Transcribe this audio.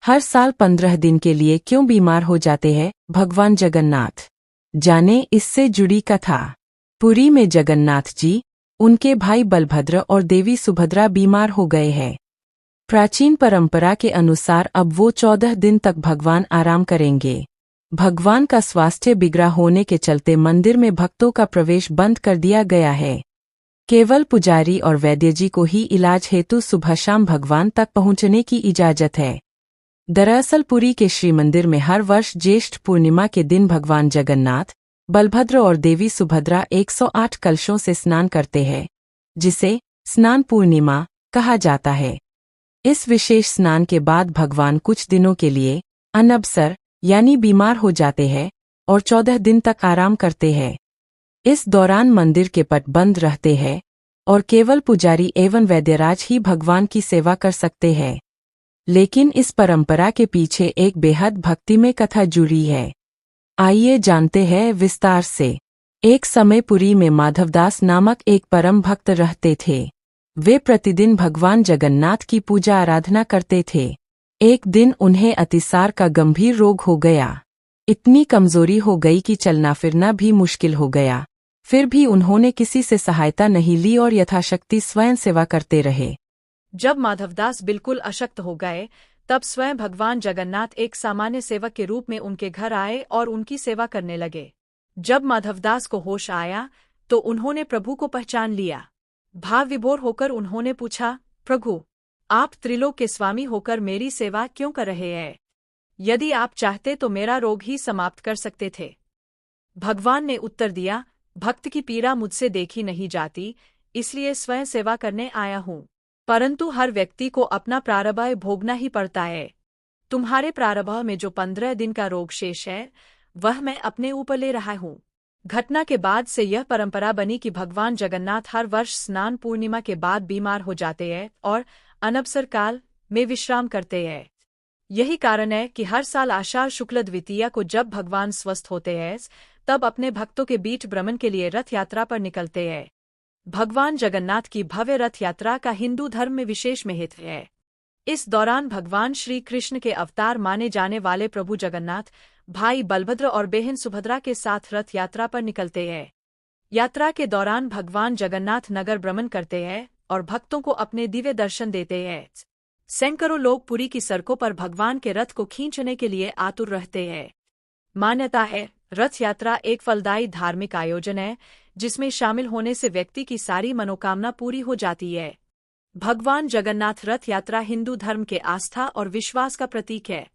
हर साल 15 दिन के लिए क्यों बीमार हो जाते हैं भगवान जगन्नाथ? जाने इससे जुड़ी कथा। पुरी में जगन्नाथ जी, उनके भाई बलभद्र और देवी सुभद्रा बीमार हो गए हैं। प्राचीन परंपरा के अनुसार अब वो 14 दिन तक भगवान आराम करेंगे। भगवान का स्वास्थ्य बिगड़ा होने के चलते मंदिर में भक्तों का प्रवेश बंद कर दिया गया है। केवल पुजारी और वैद्य जी को ही इलाज हेतु सुबह शाम भगवान तक पहुंचने की इजाजत है। दरअसल पुरी के श्री मंदिर में हर वर्ष ज्येष्ठ पूर्णिमा के दिन भगवान जगन्नाथ, बलभद्र और देवी सुभद्रा 108 कलशों से स्नान करते हैं, जिसे स्नान पूर्णिमा कहा जाता है। इस विशेष स्नान के बाद भगवान कुछ दिनों के लिए अनबसर यानी बीमार हो जाते हैं और 14 दिन तक आराम करते हैं। इस दौरान मंदिर के पट बंद रहते हैं और केवल पुजारी एवं वैद्यराज ही भगवान की सेवा कर सकते हैं। लेकिन इस परंपरा के पीछे एक बेहद भक्तिमय कथा जुड़ी है। आइए जानते हैं विस्तार से। एक समय पुरी में माधवदास नामक एक परम भक्त रहते थे। वे प्रतिदिन भगवान जगन्नाथ की पूजा आराधना करते थे। एक दिन उन्हें अतिसार का गंभीर रोग हो गया। इतनी कमजोरी हो गई कि चलना फिरना भी मुश्किल हो गया। फिर भी उन्होंने किसी से सहायता नहीं ली और यथाशक्ति स्वयं सेवा करते रहे। जब माधवदास बिल्कुल अशक्त हो गए, तब स्वयं भगवान जगन्नाथ एक सामान्य सेवक के रूप में उनके घर आए और उनकी सेवा करने लगे। जब माधवदास को होश आया तो उन्होंने प्रभु को पहचान लिया। भाव विभोर होकर उन्होंने पूछा, प्रभु, आप त्रिलोक के स्वामी होकर मेरी सेवा क्यों कर रहे हैं? यदि आप चाहते तो मेरा रोग ही समाप्त कर सकते थे। भगवान ने उत्तर दिया, भक्त की पीड़ा मुझसे देखी नहीं जाती, इसलिए स्वयं सेवा करने आया हूँ। परंतु हर व्यक्ति को अपना प्रारब्ध भोगना ही पड़ता है। तुम्हारे प्रारब्ध में जो 15 दिन का रोग शेष है, वह मैं अपने ऊपर ले रहा हूँ। घटना के बाद से यह परंपरा बनी कि भगवान जगन्नाथ हर वर्ष स्नान पूर्णिमा के बाद बीमार हो जाते हैं और अनबसर काल में विश्राम करते हैं। यही कारण है कि हर साल आषाढ़ शुक्ल द्वितीया को जब भगवान स्वस्थ होते हैं, तब अपने भक्तों के बीच भ्रमण के लिए रथ यात्रा पर निकलते हैं। भगवान जगन्नाथ की भव्य रथ यात्रा का हिंदू धर्म में विशेष महत्व है। इस दौरान भगवान श्री कृष्ण के अवतार माने जाने वाले प्रभु जगन्नाथ भाई बलभद्र और बहन सुभद्रा के साथ रथ यात्रा पर निकलते हैं। यात्रा के दौरान भगवान जगन्नाथ नगर भ्रमण करते हैं और भक्तों को अपने दिव्य दर्शन देते हैं। सैकड़ों लोग पुरी की सड़कों पर भगवान के रथ को खींचने के लिए आतुर रहते हैं। मान्यता है, रथ यात्रा एक फलदायी धार्मिक आयोजन है, जिसमें शामिल होने से व्यक्ति की सारी मनोकामना पूरी हो जाती है। भगवान जगन्नाथ रथ यात्रा हिंदू धर्म के आस्था और विश्वास का प्रतीक है।